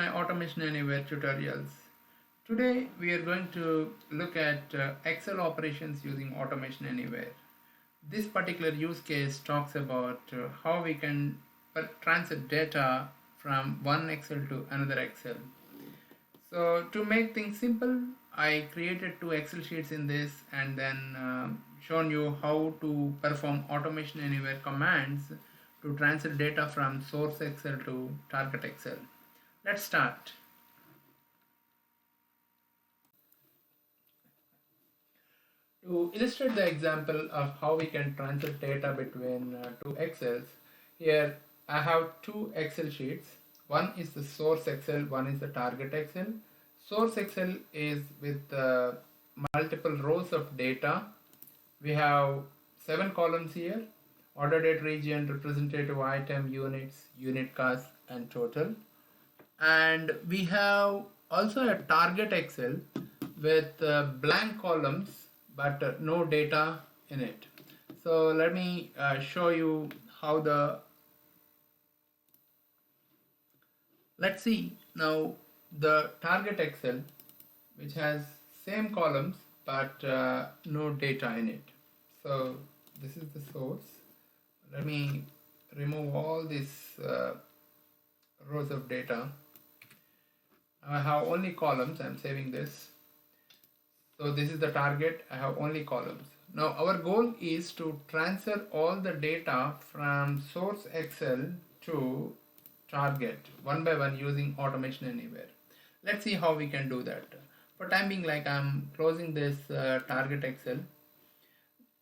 my Automation Anywhere tutorials. Today we are going to look at Excel operations using Automation Anywhere. This particular use case talks about how we can transfer data from one Excel to another Excel. So to make things simple, I created two Excel sheets in this and then shown you how to perform Automation Anywhere commands to transfer data from source Excel to target Excel. Let's start. To illustrate the example of how we can transfer data between two Excels, here I have two Excel sheets. One is the source Excel, one is the target Excel. Source Excel is with multiple rows of data. We have 7 columns here: order date, region, representative item, units, unit cost, and total. And we have also a target Excel with blank columns but no data in it. So let me show you how let's see now the target Excel, which has same columns but no data in it. So this is the source. Let me remove all these rows of data. I have only columns. I'm saving this. So this is the target. I have only columns. Now our goal is to transfer all the data from source Excel to target one by one using Automation Anywhere. Let's see how we can do that. For time being, like, I'm closing this target Excel.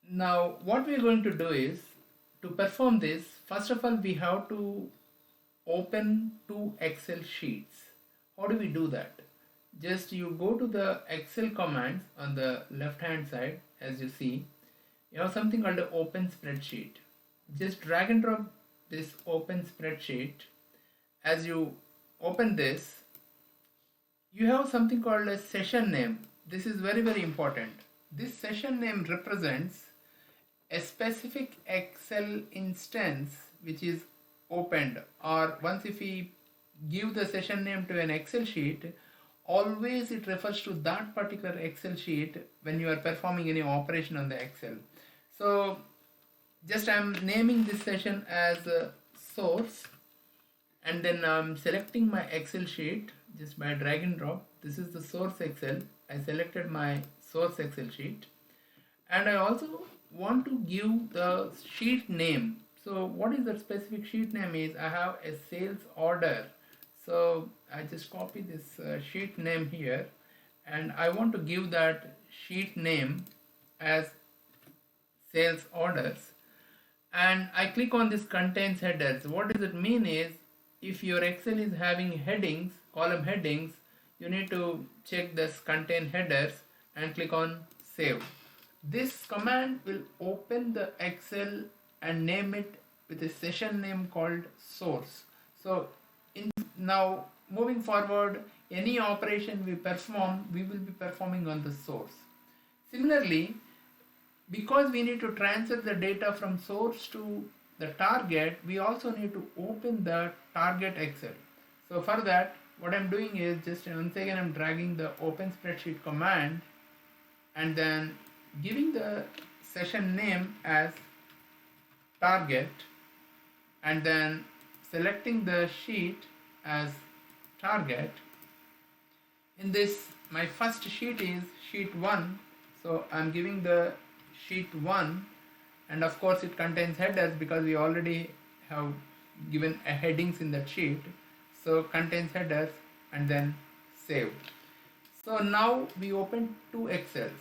Now what we're going to do is, to perform this, first of all we have to open two Excel sheets. How do we do that? Just you go to the Excel commands on the left hand side. As you see, you have something called the open spreadsheet. Just drag and drop this open spreadsheet. As you open this, you have something called a session name. This is very, very important. This session name represents a specific Excel instance which is opened, or once if we give the session name to an Excel sheet, always it refers to that particular Excel sheet when you are performing any operation on the Excel. So just I'm naming this session as source, and then I'm selecting my Excel sheet just by drag and drop. This is the source Excel. I selected my source Excel sheet, and I also want to give the sheet name. So what is that specific sheet name is, I have a sales order. So I just copy this sheet name here, and I want to give that sheet name as sales orders. And I click on this contains headers. What does it mean is, if your Excel is having headings, column headings, you need to check this contain headers and click on save. This command will open the Excel and name it with a session name called source. So now moving forward, any operation we perform, we will be performing on the source. Similarly, because we need to transfer the data from source to the target, we also need to open the target Excel. So for that, what I'm doing is, just once again I'm dragging the open spreadsheet command and then giving the session name as target, and then selecting the sheet as target. In this, my first sheet is sheet 1, so I'm giving the sheet 1, and of course it contains headers because we already have given a headings in that sheet. So contains headers and then save. So now we open two Excels.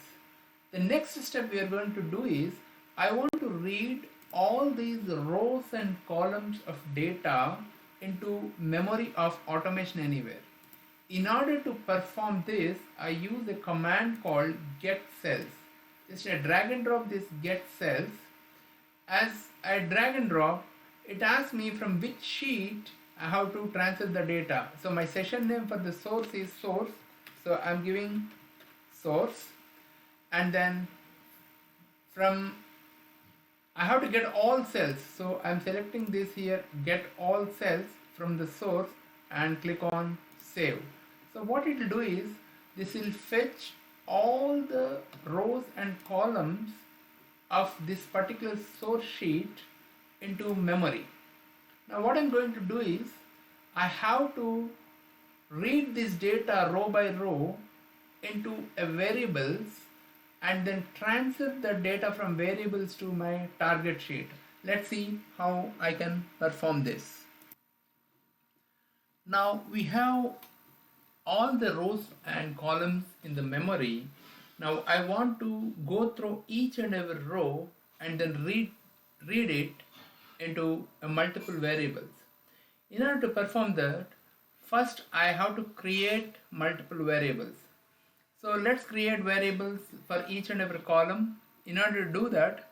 The next step we are going to do is, I want to read all these rows and columns of data into memory of Automation Anywhere. In order to perform this, I use a command called get cells. Just I drag and drop this get cells. As I drag and drop, it asks me from which sheet I have to transfer the data. So my session name for the source is source, so I'm giving source, and then from I have to get all cells, so I'm selecting this here, get all cells from the source, and click on save. So what it will do is this will fetch all the rows and columns of this particular source sheet into memory. Now what I'm going to do is I have to read this data row by row into a variables and then transfer the data from variables to my target sheet. Let's see how I can perform this. Now we have all the rows and columns in the memory. Now I want to go through each and every row and then read it into multiple variables. In order to perform that, first I have to create multiple variables. So let's create variables for each and every column. In order to do that,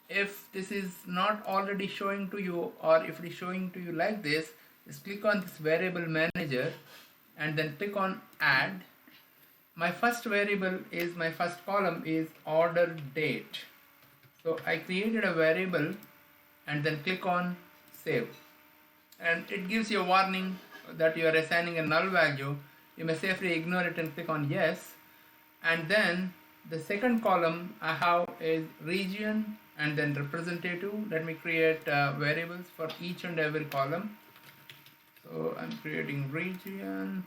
if this is not already showing to you, or if it is showing to you like this, just click on this variable manager and then click on add. My first variable is, my first column is order date. So I created a variable and then click on save. And it gives you a warning that you are assigning a null value. You may safely ignore it and click on yes. And then the second column I have is region and then representative. Let me create variables for each and every column. So I'm creating region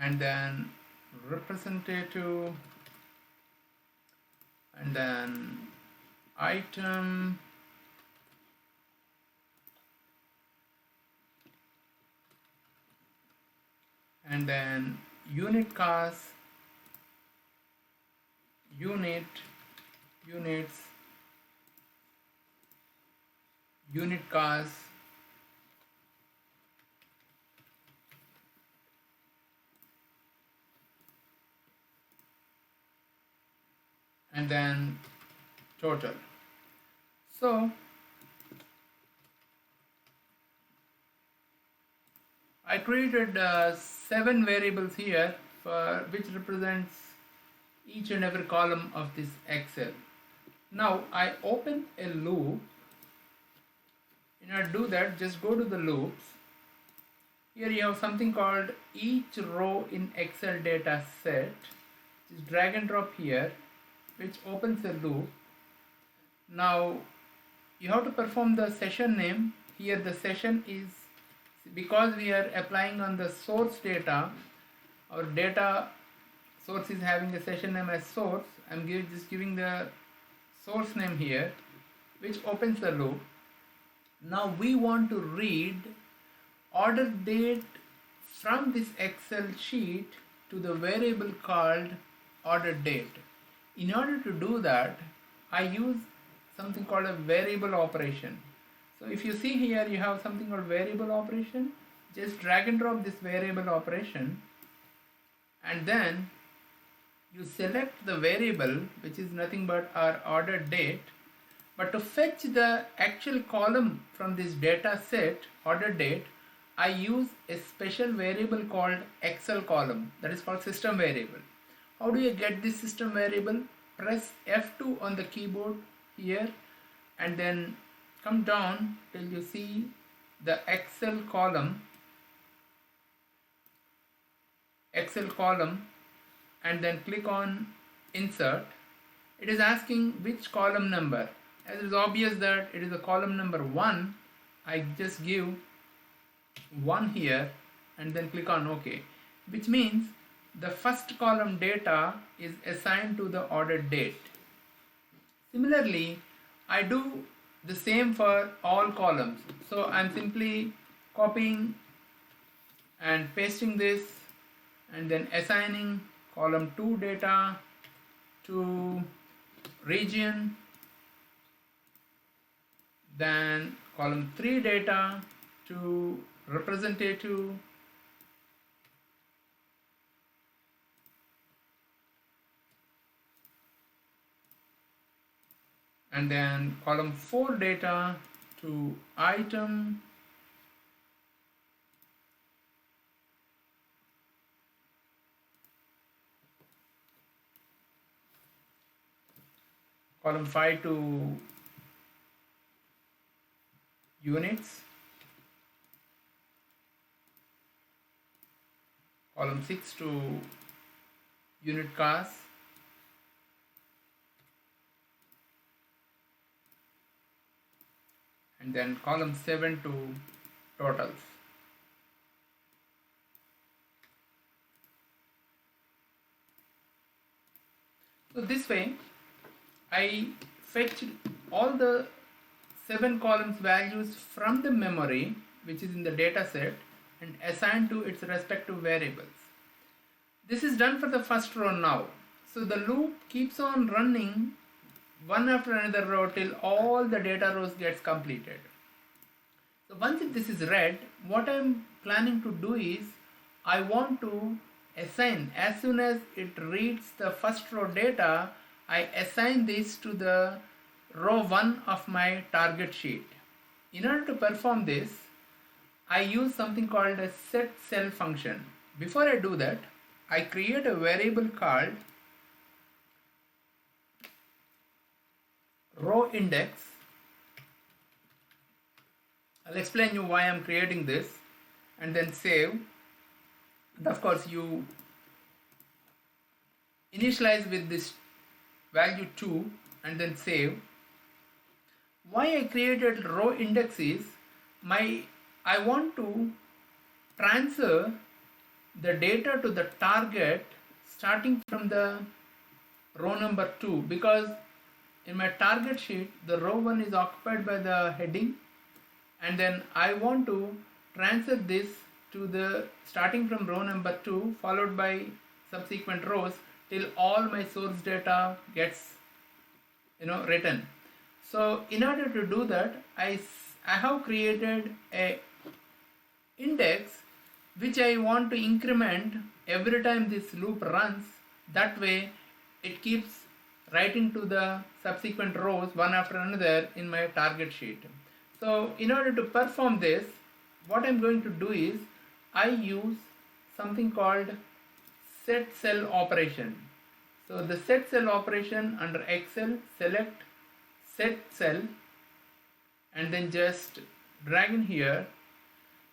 and then representative and then item and then unit cost, units, unit cost, and then total. So I created 7 variables here which represents each and every column of this Excel. Now I open a loop. In order to do that, just go to the loops. Here you have something called each row in Excel data set. Just drag and drop here, which opens a loop. Now you have to perform the session name. Here the session is, because we are applying on the source data, our data source is having a session name as source. I'm just giving the source name here, which opens the loop. Now we want to read order date from this Excel sheet to the variable called order date. In order to do that, I use something called a variable operation. So if you see here, you have something called variable operation. Just drag and drop this variable operation and then you select the variable, which is nothing but our order date. But to fetch the actual column from this data set, order date, I use a special variable called Excel column, that is called system variable. How do you get this system variable? Press F2 on the keyboard here and then come down till you see the Excel column and then click on insert. It is asking which column number. As it is obvious that it is a column number 1, I just give 1 here and then click on OK, which means the first column data is assigned to the order date. Similarly, I do the same for all columns. So I'm simply copying and pasting this and then assigning column 2 data to region, then column 3 data to representative, and then column 4 data to item, column 5 to units, column 6 to unit cost, and then column 7 to totals. So this way I fetched all the 7 columns values from the memory which is in the data set and assigned to its respective variables. This is done for the first row now. So the loop keeps on running one after another row till all the data rows gets completed. So once this is read, what I'm planning to do is I want to assign, as soon as it reads the first row data, I assign this to the row 1 of my target sheet. In order to perform this, I use something called a set cell function. Before I do that, I create a variable called row index. I'll explain you why I'm creating this, and then save. And of course you initialize with this value 2 and then save. Why I created row index is I want to transfer the data to the target starting from the row number 2, because in my target sheet the row 1 is occupied by the heading, and then I want to transfer this to the starting from row number 2 followed by subsequent rows till all my source data gets written. So in order to do that, I have created a index which I want to increment every time this loop runs. That way it keeps writing to the subsequent rows one after another in my target sheet. So in order to perform this, what I'm going to do is I use something called set cell operation. So the set cell operation under Excel, select set cell and then just drag in here.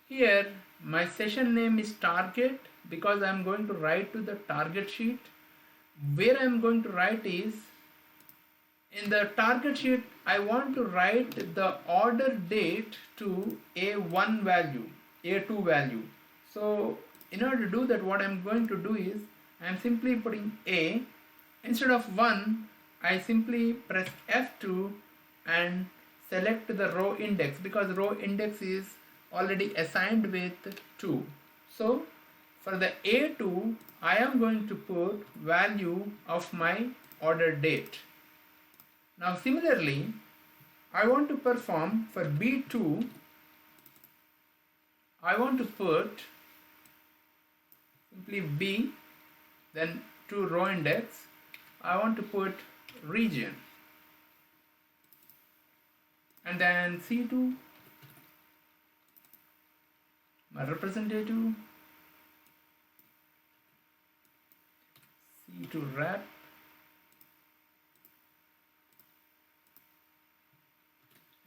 Here my session name is target because I'm going to write to the target sheet. Where I'm going to write is in the target sheet. I want to write the order date to A1 value, A2 value. So in order to do that, what I'm going to do is I'm simply putting A. Instead of 1, I simply press F2 and select the row index because row index is already assigned with 2. So for the A2, I am going to put value of my order date. Now similarly, I want to perform for B2, I want to put simply B, then to row index, I want to put region, and then C2, my representative, C2 wrap,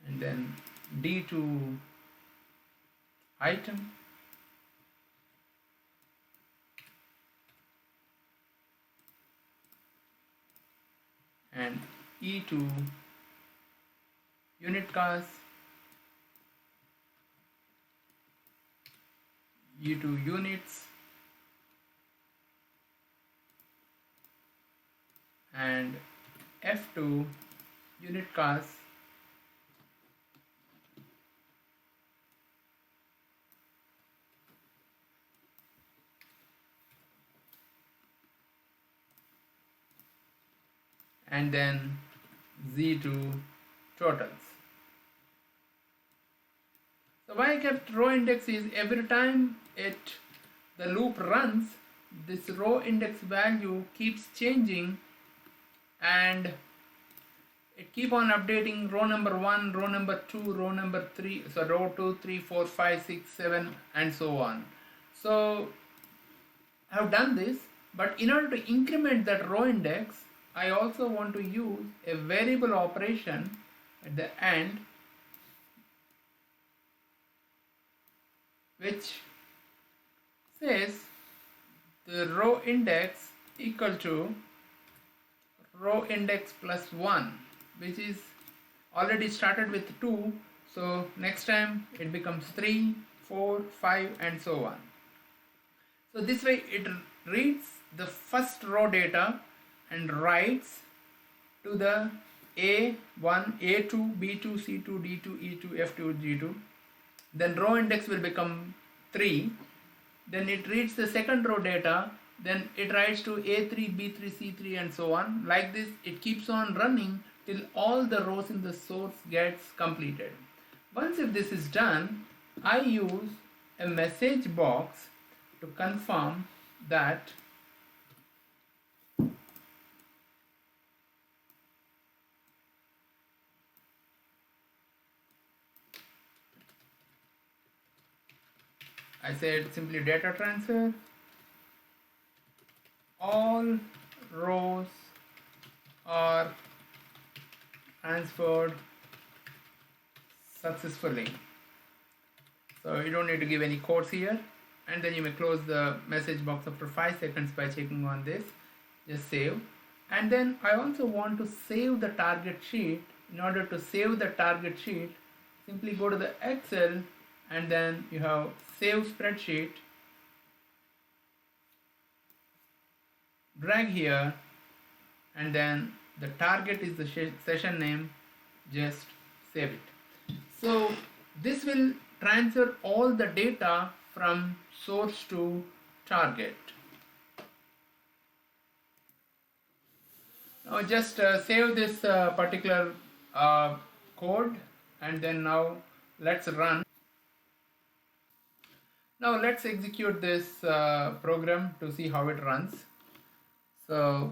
and then D2 item, and E2 unit cost, E2 units, and F2 unit cost, and then Z2 totals. So why I kept row index is every time the loop runs, this row index value keeps changing and it keep on updating row number 1, row number 2, row number 3, so row 2, 3, 4, 5, 6, 7 and so on. So I have done this, but in order to increment that row index, I also want to use a variable operation at the end which says the row index equal to row index plus 1, which is already started with 2, so next time it becomes 3, 4, 5 and so on. So this way it reads the first row data and writes to the A1, A2, B2, C2, D2, E2, F2, G2. Then row index will become 3. Then it reads the second row data. Then it writes to A3, B3, C3 and so on. Like this, it keeps on running till all the rows in the source gets completed. Once if this is done, I use a message box to confirm that I said simply data transfer, all rows are transferred successfully. So you don't need to give any quotes here, and then you may close the message box after 5 seconds by checking on this. Just save. And then I also want to save the target sheet. In order to save the target sheet, simply go to the Excel and then you have save spreadsheet, drag here, and then the target is the session name, just save it. So this will transfer all the data from source to target. Now just save this particular code, and then now let's run. Now let's execute this program to see how it runs. So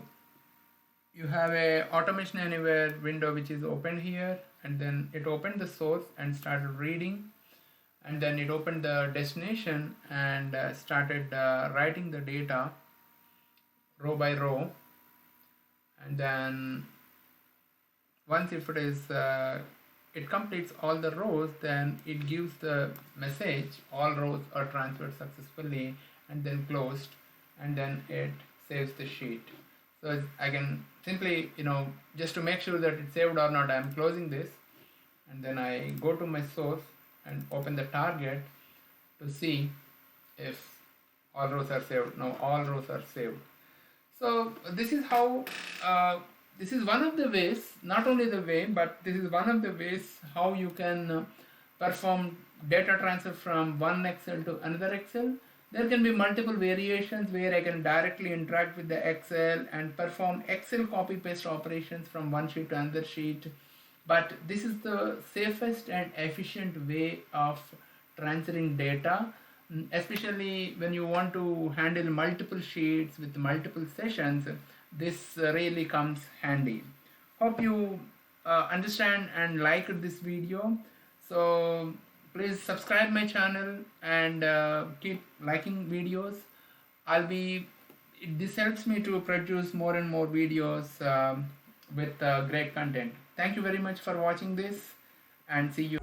you have a Automation Anywhere window which is open here, and then it opened the source and started reading, and then it opened the destination and started writing the data row by row. And then once if it is it completes all the rows, then it gives the message all rows are transferred successfully and then closed, and then it saves the sheet. So I can simply, just to make sure that it's saved or not, I'm closing this, and then I go to my source and open the target to see if all rows are saved. Now all rows are saved. So this is how this is one of the ways, not only the way, but this is one of the ways how you can perform data transfer from one Excel to another Excel. There can be multiple variations where I can directly interact with the Excel and perform Excel copy paste operations from one sheet to another sheet. But this is the safest and efficient way of transferring data, especially when you want to handle multiple sheets with multiple sessions. This really comes handy. Hope you understand and liked this video. So please subscribe my channel and keep liking videos. This helps me to produce more and more videos with great content. Thank you very much for watching this, and see you.